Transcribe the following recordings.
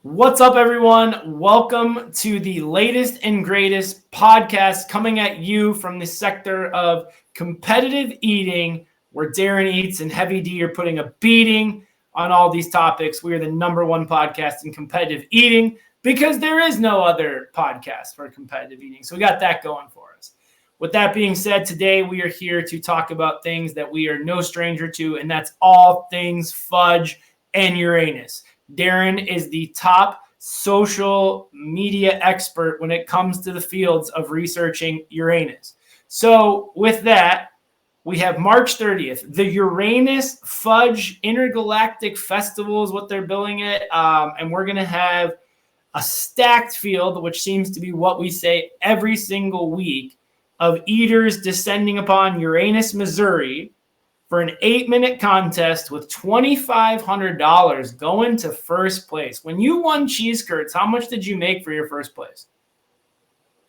What's up, everyone? Welcome to the latest and greatest podcast coming at you from the sector of competitive eating, where Darron Eats and Heavy D are putting a beating on all these topics. We are the number one podcast in competitive eating because there is no other podcast for competitive eating. So we got that going for us. With that being said, today we are here to talk about things that we are no stranger to, and that's all things fudge and Uranus. Darron is the top social media expert when it comes to the fields of researching Uranus. So with that, we have March 30th, the Uranus Fudge Intergalactic Festival is what they're billing it. And we're going to have a stacked field, which seems to be what we say every single week, of eaters descending upon Uranus, Missouri, for an 8-minute contest with $2,500 going to first place. When you won cheese curds, how much did you make for your first place?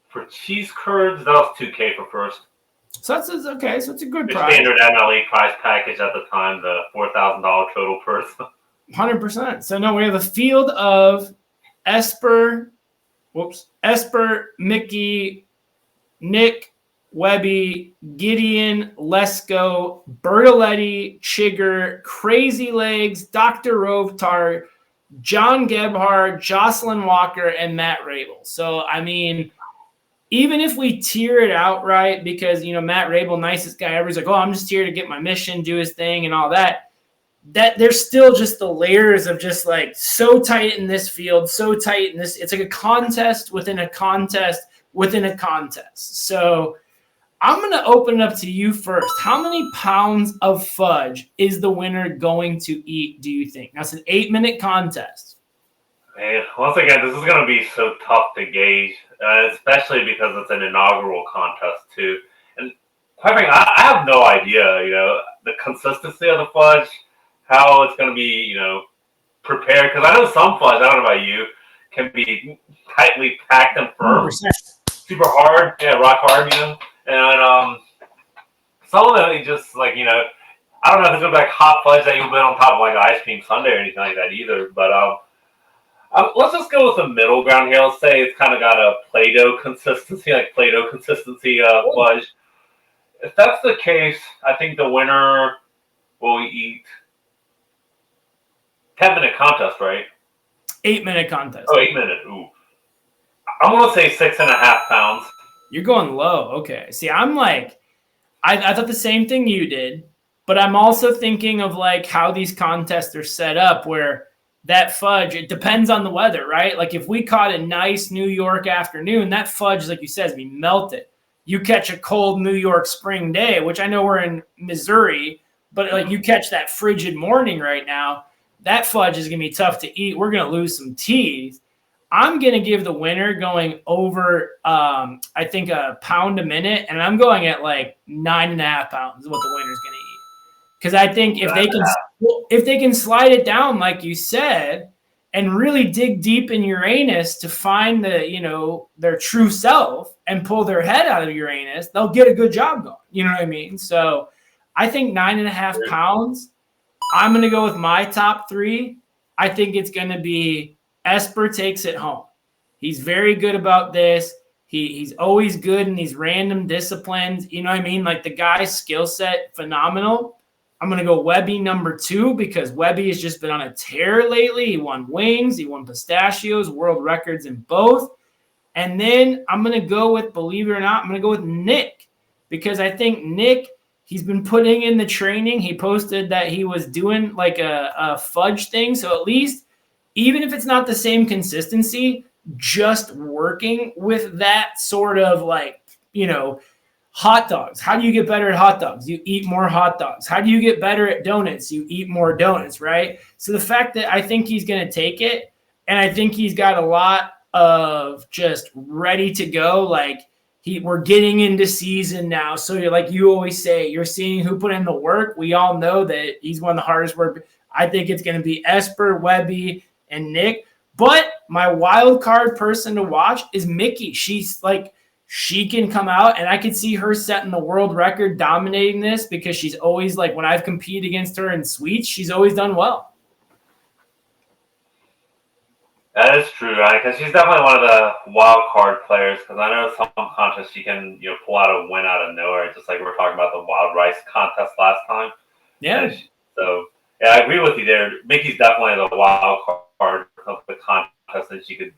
For cheese curds, that was $2,000 for first. So that's okay. So it's a good the prize. Standard MLE prize package at the time, the $4,000 total purse. 100%. So no, we have a field of Esper, Mickey, Nick, Webby, Gideon, Lesko, Bertoletti, Chigger, Crazy Legs, Dr. Rovetar, John Gebhardt, Jocelyn Walker, and Matt Rabel. So, I mean, even if we tier it out right, because, Matt Rabel, nicest guy ever, he's like, oh, I'm just here to get my mission, do his thing and all that there's still just the layers of just like so tight in this field, so tight in this. It's like a contest within a contest within a contest. So, I'm going to open it up to you first. How many pounds of fudge is the winner going to eat, do you think? Now, it's an 8-minute contest. Man, once again, this is going to be so tough to gauge, especially because it's an inaugural contest, too. And quite frankly, I have no idea, the consistency of the fudge, how it's going to be, prepared. Because I know some fudge, I don't know about you, can be tightly packed and firm. 100%. Super hard. Yeah, rock hard, And some of them, just like, I don't know if it's going to be like hot fudge that you'll put on top of like ice cream sundae or anything like that either. But let's just go with the middle ground here. Let's say it's kind of got a Play-Doh consistency, fudge. If that's the case, I think the winner will eat 10-minute contest, right? 8-minute contest. Oh, 8-minute. Ooh. I'm going to say 6.5 pounds. You're going low. Okay. See, I'm like, I thought the same thing you did, but I'm also thinking of like how these contests are set up where that fudge, it depends on the weather, right? Like if we caught a nice New York afternoon, that fudge, like you said, is going to be melted. You catch a cold New York spring day, which I know we're in Missouri, but like you catch that frigid morning right now, that fudge is going to be tough to eat. We're going to lose some teeth. I'm going to give the winner going over, I think, a pound a minute, and I'm going at like 9.5 pounds is what the winner's going to eat. Because I think if they can slide it down, like you said, and really dig deep in Uranus to find their true self and pull their head out of Uranus, they'll get a good job going. You know what I mean? So I think 9.5 pounds. I'm going to go with my top three. I think it's going to be Esper takes it home. He's very good about this. He's always good in these random disciplines. You know what I mean? Like the guy's skill set, phenomenal. I'm going to go Webby number 2 because Webby has just been on a tear lately. He won wings. He won pistachios, world records in both. And then I'm going to go with, believe it or not, I'm going to go with Nick because I think Nick, he's been putting in the training. He posted that he was doing like a fudge thing. So at least, even if it's not the same consistency, just working with that sort of like, hot dogs. How do you get better at hot dogs? You eat more hot dogs. How do you get better at donuts? You eat more donuts, right? So the fact that I think he's going to take it, and I think he's got a lot of just ready to go. Like we're getting into season now. So you're like you always say, you're seeing who put in the work. We all know that he's one of the hardest work. I think it's going to be Esper, Webby, and Nick. But my wild card person to watch is Mickey. She's like, she can come out and I could see her setting the world record, dominating this because she's always like, when I've competed against her in sweets, she's always done well. That is true, right? Because she's definitely one of the wild card players. Because I know some contests she can, pull out a win out of nowhere, just like we were talking about the wild rice contest last time. Yeah. So yeah, I agree with you there. Mickey's definitely the wild card of the contest, and she could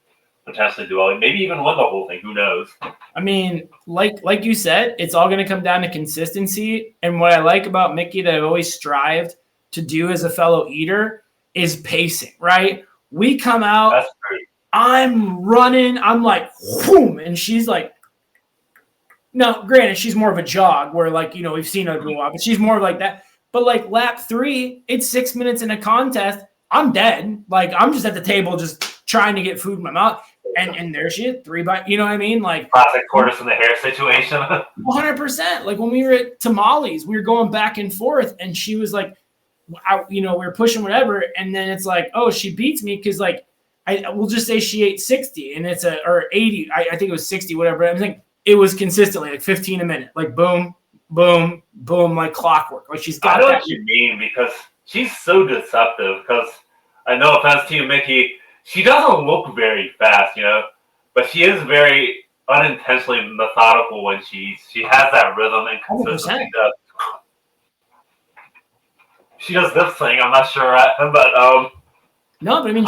potentially do all, maybe even win the whole thing. Who knows? I mean, like you said, it's all going to come down to consistency. And what I like about Mickey that I've always strived to do as a fellow eater is pacing, right? We come out, That's true. I'm running, I'm like, whoom, and she's like, no, granted, she's more of a jog where, like, we've seen her go out, but she's more like that. But like lap 3, it's 6 minutes in a contest. I'm dead. Like, I'm just at the table just trying to get food in my mouth. And there she is, 3 by, you know what I mean? Like classic tortoise in the hare situation. 100%. Like when we were at Tamales, we were going back and forth, and she was like, we were pushing whatever, and then it's like, oh, she beats me because like we'll just say she ate 60, and it's or 80. I think it was 60, whatever. I'm saying it was consistently like 15 a minute, like boom, boom, boom, like clockwork. Like she's got. I know what you mean because she's so deceptive. Because I no offense to you, Mickey, she doesn't look very fast, but she is very unintentionally methodical when she has that rhythm and consistency. She does this thing. I'm not sure, but no, but I mean,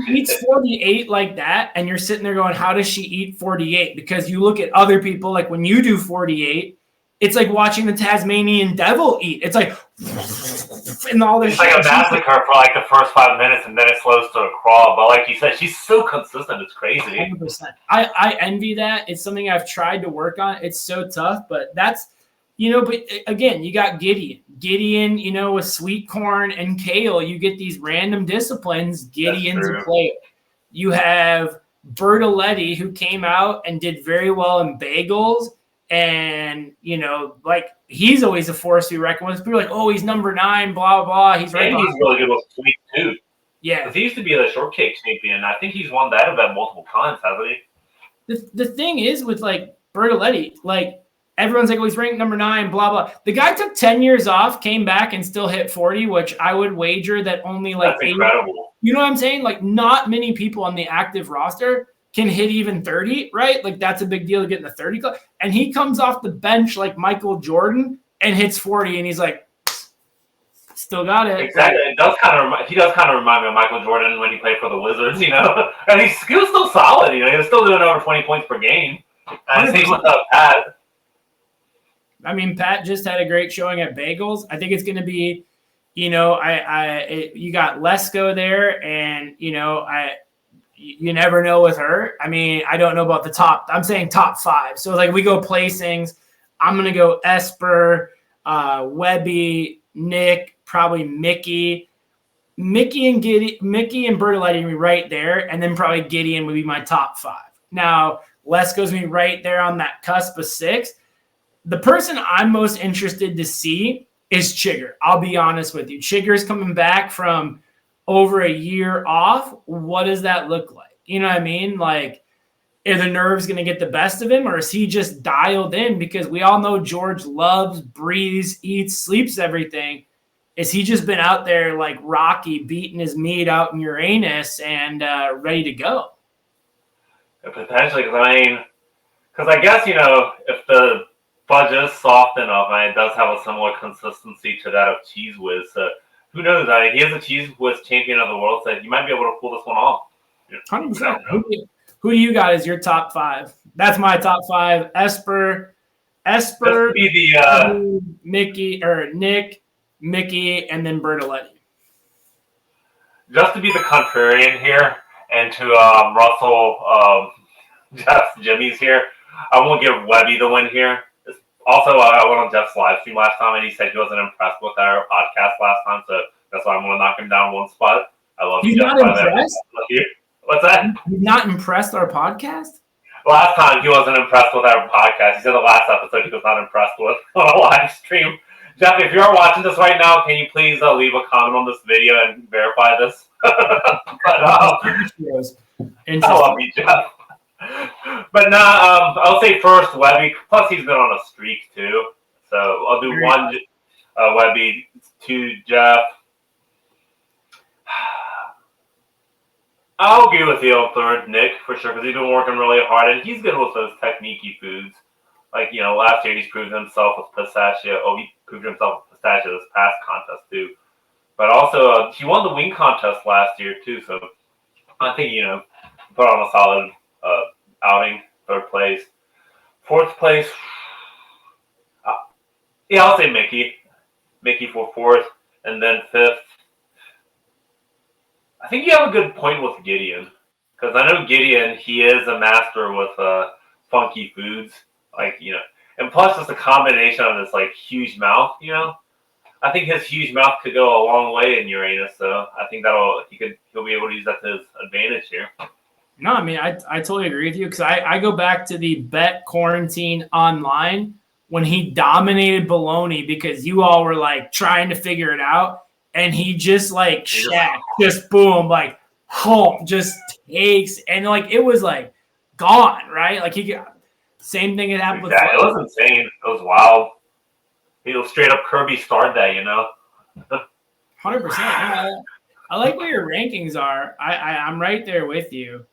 she eats 48 like that, and you're sitting there going, how does she eat 48? Because you look at other people, like when you do 48, it's like watching the Tasmanian devil eat. It's like, and all this. It's like a massacre for like the first 5 minutes, and then it slows to a crawl. But like you said, she's so consistent. It's crazy. 100%. I envy that. It's something I've tried to work on. It's so tough, but that's, but again, you got Gideon, with sweet corn and kale, you get these random disciplines. Gideon's a player. You have Bertoletti, who came out and did very well in bagels. And, like he's always a force to be reckoned with. People are like, oh, he's number 9, blah, blah. He's right. And he's really good with sweet too. Yeah. He used to be the shortcake champion. I think he's won that event multiple times, hasn't he? The thing is with like Bertoletti, like, everyone's like, oh, he's ranked number 9, blah, blah. The guy took 10 years off, came back, and still hit 40, which I would wager that only like that's incredible. You know what I'm saying? Like, not many people on the active roster can hit even 30, right? Like, that's a big deal to get in the 30 club. And he comes off the bench like Michael Jordan and hits 40, and he's like, still got it. Exactly. He does kind of remind me of Michael Jordan when he played for the Wizards, And he was still solid, He was still doing over 20 points per game. And same with Pat. I mean, Pat just had a great showing at Bagels. I think it's going to be, you got Lesko there, and you never know with her. I mean, I don't know about the top. I'm saying top 5. So like we go placings. I'm going to go Esper, Webby, Nick, probably Mickey and Bertoletti would be right there, and then probably Gideon would be my top 5. Now Lesko's me right there on that cusp of 6. The person I'm most interested to see is Chigger. I'll be honest with you. Chigger's coming back from over a year off. What does that look like? You know what I mean? Like, are the nerves going to get the best of him, or is he just dialed in? Because we all know George loves, breathes, eats, sleeps everything. Is he just been out there like Rocky, beating his meat out in Uranus and ready to go? Potentially, because I guess, if the fudge is soft enough, and it does have a similar consistency to that of Cheese Whiz. Who knows? He is a Cheese Whiz champion of the world, so he might be able to pull this one off. 100%. Who do you got as your top 5? That's my top 5. Esper, just to be the Mickey or Nick, Mickey, and then Bertoletti. Just to be the contrarian here, and to Russell, Jimmy's here, I won't give Webby the win here. Also, I went on Jeff's live stream last time, and he said he wasn't impressed with our podcast last time, so that's why I'm going to knock him down one spot. I love you, Jeff. He's not impressed? What's that? He's not impressed with our podcast? Last time, he wasn't impressed with our podcast. He said the last episode he was not impressed with on a live stream. Jeff, if you're watching this right now, can you please leave a comment on this video and verify this? I love you, Jeff. But I'll say first Webby. Plus, he's been on a streak too. So I'll do 1 Webby, 2 Jeff. I'll agree with you on third, Nick, for sure, because he's been working really hard, and he's good with those technique-y foods. Like, last year he's proved himself with pistachio. Oh, he proved himself with pistachio this past contest, too. But also, he won the wing contest last year, too, so I think, put on a solid outing, third place. Fourth place, I'll say Mickey. Mickey for fourth, and then fifth. I think you have a good point with Gideon, because I know Gideon, he is a master with funky foods, and plus just a combination of this huge mouth, I think his huge mouth could go a long way in Uranus, so I think he'll be able to use that to his advantage here. No, I mean, I totally agree with you, because I go back to the bet quarantine online when he dominated Baloney, because you all were trying to figure it out. And he just just boom, home, just takes, and it was gone, right? He got same thing that happened with. It was insane. It was wild. He was straight up Kirby starred that, 100%. I like where your rankings are. I'm right there with you.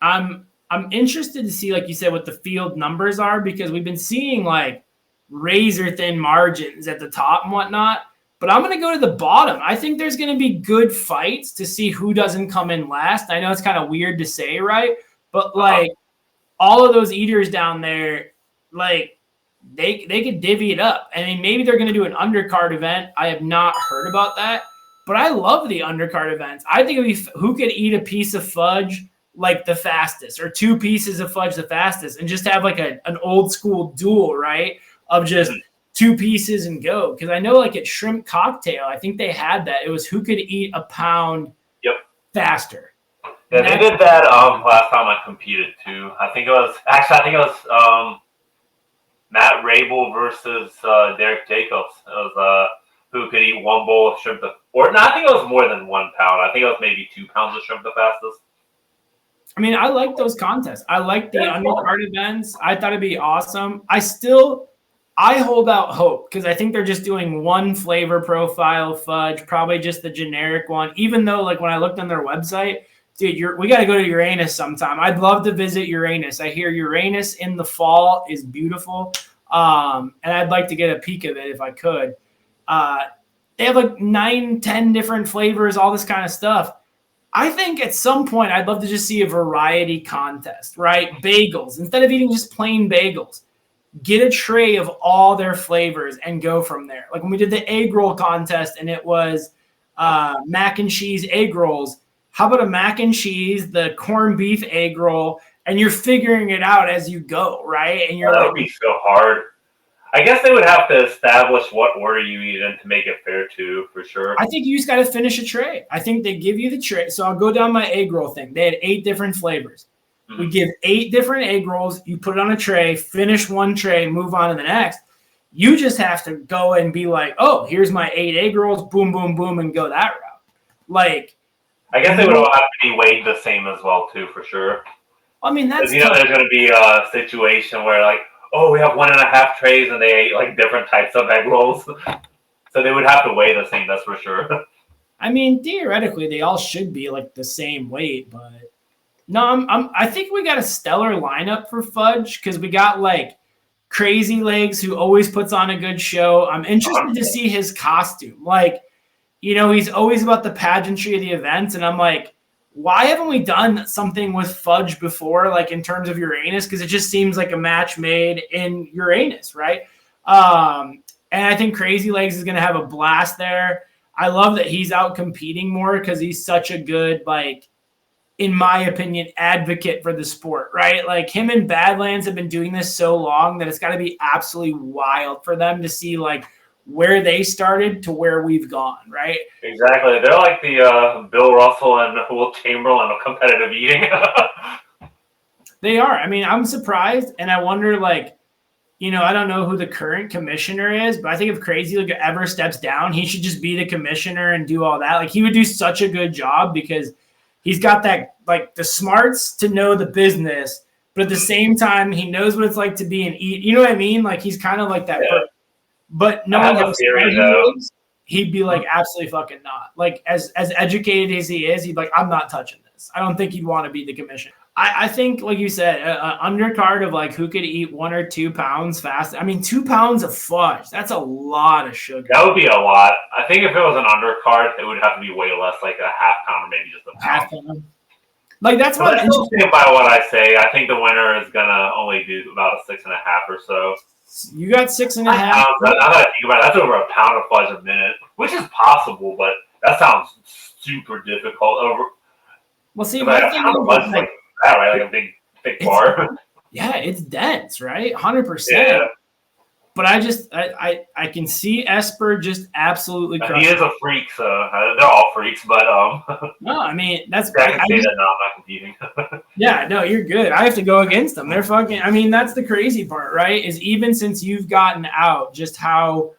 I'm interested to see, like you said, what the field numbers are, because we've been seeing razor thin margins at the top and whatnot. But I'm going to go to the bottom. I think there's going to be good fights to see who doesn't come in last. I know it's kind of weird to say, right? But all of those eaters down there, they could divvy it up. I mean, maybe they're going to do an undercard event. I have not heard about that, but I love the undercard events. I think it'd be who could eat a piece of fudge the fastest, or two pieces of fudge the fastest, and just have an old school duel, right? Of just 2 pieces and go. Because I know at Shrimp Cocktail, I think they had that. It was who could eat a pound faster. Yeah, they did that last time I competed too. I think it was Matt Rabel versus Derek Jacobs. It was who could eat one bowl of shrimp I think it was more than 1 pound. I think it was maybe 2 pounds of shrimp the fastest. I mean, I like those contests. I like the undercard events. I thought it'd be awesome. I hold out hope, because I think they're just doing one flavor profile fudge, probably just the generic one, even though when I looked on their website, dude, we got to go to Uranus sometime. I'd love to visit Uranus. I hear Uranus in the fall is beautiful, and I'd like to get a peek of it if I could. They have 9, 10 different flavors, all this kind of stuff. I think at some point I'd love to just see a variety contest, right? Bagels. Instead of eating just plain bagels, get a tray of all their flavors and go from there. When we did the egg roll contest and it was mac and cheese egg rolls, how about a mac and cheese, the corned beef egg roll, and you're figuring it out as you go, right? And that would be so hard. I guess they would have to establish what order you eat in to make it fair too, for sure. I think you just got to finish a tray. I think they give you the tray. So I'll go down my egg roll thing. They had 8 different flavors. We give 8 different egg rolls. You put it on a tray, finish one tray, move on to the next. You just have to go and be oh, here's my 8 egg rolls, boom, boom, boom, and go that route. I guess they would all have to be weighed the same as well, too, for sure. I mean, that's there's going to be a situation where, we have 1.5 trays and they ate different types of egg rolls. So they would have to weigh the same, that's for sure. I mean, theoretically, they all should be the same weight, but no, I think we got a stellar lineup for Fudge, because we got Crazy Legs, who always puts on a good show. I'm interested to see his costume. He's always about the pageantry of the events, and I'm why haven't we done something with Fudge before, in terms of Uranus? Because it just seems like a match made in Uranus, right? And I think Crazy Legs is going to have a blast there. I love that he's out competing more, because he's such a good, in my opinion, advocate for the sport, right? Him and Badlands have been doing this so long that it's got to be absolutely wild for them to see where they started to where we've gone, right? Exactly. They're like the Bill Russell and Will Chamberlain of competitive eating. They are. I mean, I'm surprised, and I wonder, I don't know who the current commissioner is, but I think if Crazy Legs ever steps down, he should just be the commissioner and do all that. He would do such a good job, because he's got that, the smarts to know the business, but at the same time, he knows what it's like to be an eat. You know what I mean? He's kind of like that. Yeah. But knowing how smart he is, he'd be absolutely fucking not. As educated as he is, he'd be I'm not touching this. honest. I don't think you'd want to beat the commission. I think, like you said, undercard of like who could eat 1 or 2 pounds fast. I mean, 2 pounds of fudge. That's a lot of sugar. That would be a lot. I think if it was an undercard, it would have to be way less, like a half pound or maybe just a pound. Half pound. Like that's what I'm interested by what I say. I think the winner is gonna only do about a 6.5 or so. You got 6.5. Now that I think about it, that's over a pound of fudge a minute, which is possible, but that sounds super difficult. Well, see, my thing is like that, right? Like a big bar. Yeah, it's dense, right? 100%. Yeah. But I can see Esper just absolutely crushing. He is a freak, so they're all freaks. But no, I mean that's. I can say that. No, I'm not competing. Yeah, no, you're good. I have to go against them. They're fucking. I mean, that's the crazy part, right? Is even since you've gotten out, just how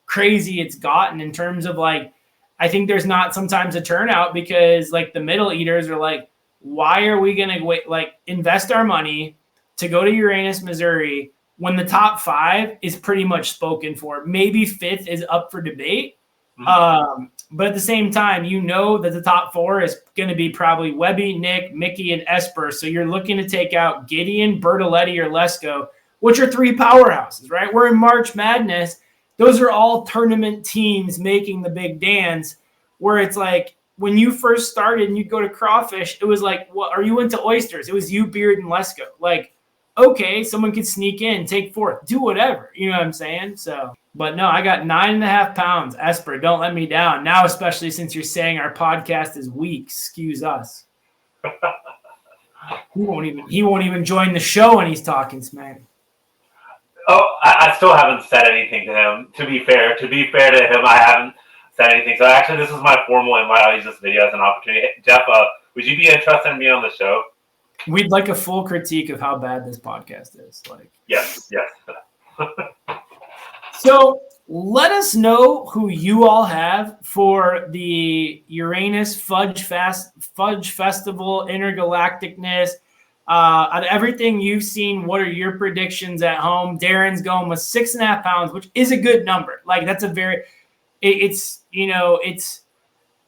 crazy it's gotten in terms of like. I think there's not sometimes a turnout because like the middle eaters are like, why are we gonna wait? Like invest our money to go to Uranus, Missouri, when the top 5 is pretty much spoken for. Maybe 5th is up for debate. Mm-hmm. But at the same time, that the top 4 is going to be probably Webby, Nick, Mickey, and Esper. So you're looking to take out Gideon, Bertoletti, or Lesko, which are 3 powerhouses, right? We're in March Madness. Those are all tournament teams making the big dance, where it's like when you first started and you go to crawfish, it was like, what are you into oysters? It was you, Beard, and Lesko. Like, okay, someone could sneak in, take 4th, do whatever. You know what I'm saying? So, but no, I got 9.5 pounds. Esper, don't let me down. Now, especially since you're saying our podcast is weak, excuse us. He won't even join the show when he's talking smack. Oh, I still haven't said anything to him. To be fair to him, I haven't said anything. So actually, this is my formal invite. I'll use this video as an opportunity. Geoff, would you be interested in being on the show? We'd like a full critique of how bad this podcast is. Like, yes. So let us know who you all have for the Uranus Fudge Festival Intergalacticness. Out of everything you've seen, what are your predictions at home? Darren's going with 6.5 pounds, which is a good number. Like that's a very, I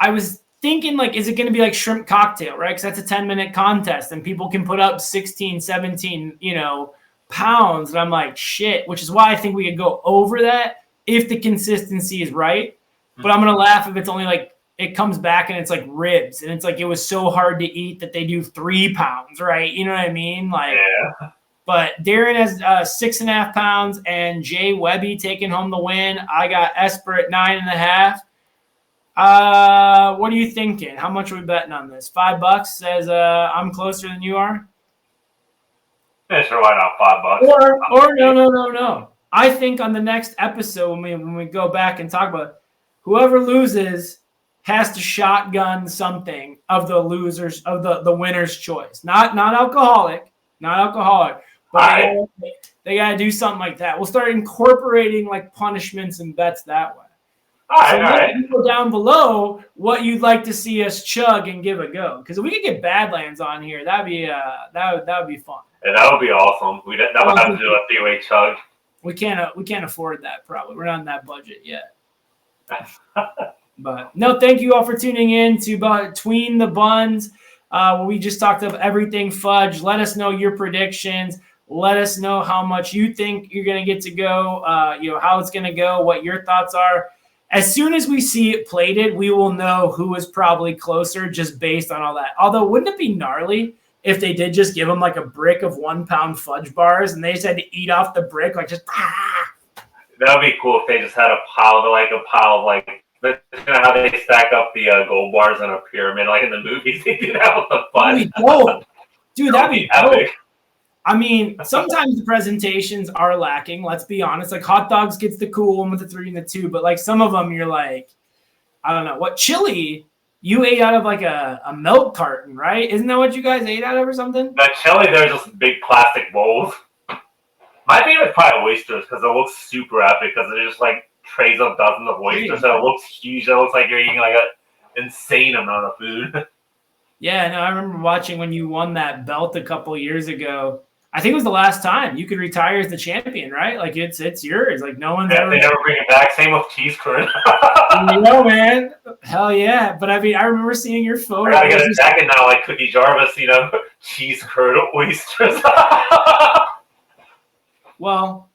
was thinking like, is it going to be like shrimp cocktail, right? Because that's a 10-minute contest and people can put up 16, 17, pounds. And I'm like, shit, which is why I think we could go over that if the consistency is right. But I'm going to laugh if it's only like, it comes back and it's like ribs. And it's like, it was so hard to eat that they do 3 pounds, right? You know what I mean? Like, yeah. But Darren has 6.5 pounds and Jay Webby taking home the win. I got Esper at 9.5. What are you thinking? How much are we betting on this? $5 says I'm closer than you are. Yeah, sure, why not $5? Or no. I think on the next episode when we go back and talk about it, whoever loses has to shotgun something of the losers of the winner's choice. Not alcoholic. But they gotta do something like that. We'll start incorporating like punishments and bets that way. All right. People down below what you'd like to see us chug and give a go. Because if we could get Badlands on here, that'd be fun. Yeah, that would be awesome. That would have to do a 3-way chug. We can't afford that probably. We're not on that budget yet. But no, thank you all for tuning in to Between the Buns. We just talked about everything fudge. Let us know your predictions. Let us know how much you think you're going to get to go, how it's going to go, what your thoughts are. As soon as we see it plated, we will know who is probably closer just based on all that. Although, wouldn't it be gnarly if they did just give them like a brick of 1 pound fudge bars and they just had to eat off the brick, like just That would be cool if they just had a pile of like, how they stack up the gold bars in a pyramid, like in the movies. They do that with the fudge. Dude, that'd be epic. I mean, sometimes the presentations are lacking. Let's be honest. Like hot dogs gets the cool one with the 3 and the 2, but like some of them, you're like, I don't know what chili. You ate out of like a milk carton, right? Isn't that what you guys ate out of or something? The chili, they're just big plastic bowls. My favorite is probably oysters because it looks super epic because they're just like trays of dozens of oysters. So it looks huge. It looks like you're eating like an insane amount of food. Yeah, no, I remember watching when you won that belt a couple years ago. I think it was the last time you could retire as the champion, right? Like it's yours. Like no one's ever. They never bring it back. Same with cheese curd. Man. Hell yeah. But I mean, I remember seeing your photo. I got a jacket now, like Cookie Jarvis, cheese curd oysters. Well,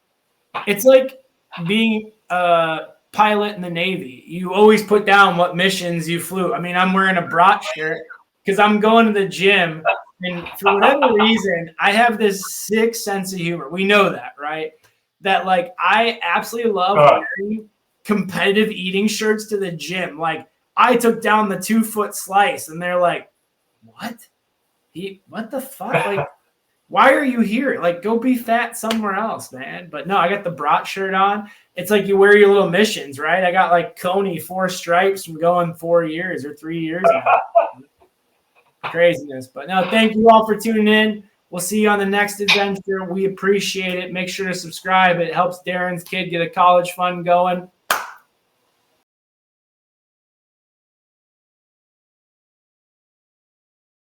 it's like being a pilot in the Navy. You always put down what missions you flew. I mean, I'm wearing a brat shirt because I'm going to the gym. And for whatever reason, I have this sick sense of humor. We know that, right? That like I absolutely love wearing competitive eating shirts to the gym. Like I took down the 2-foot slice and they're like, what? What the fuck? Like, why are you here? Like, go be fat somewhere else, man. But no, I got the brat shirt on. It's like you wear your little missions, right? I got like Coney 4 stripes from going 4 years or 3 years now. Craziness. But no, thank you all for tuning in. We'll see you on the next adventure. We appreciate it. Make sure to subscribe. It helps Darren's kid get a college fund going.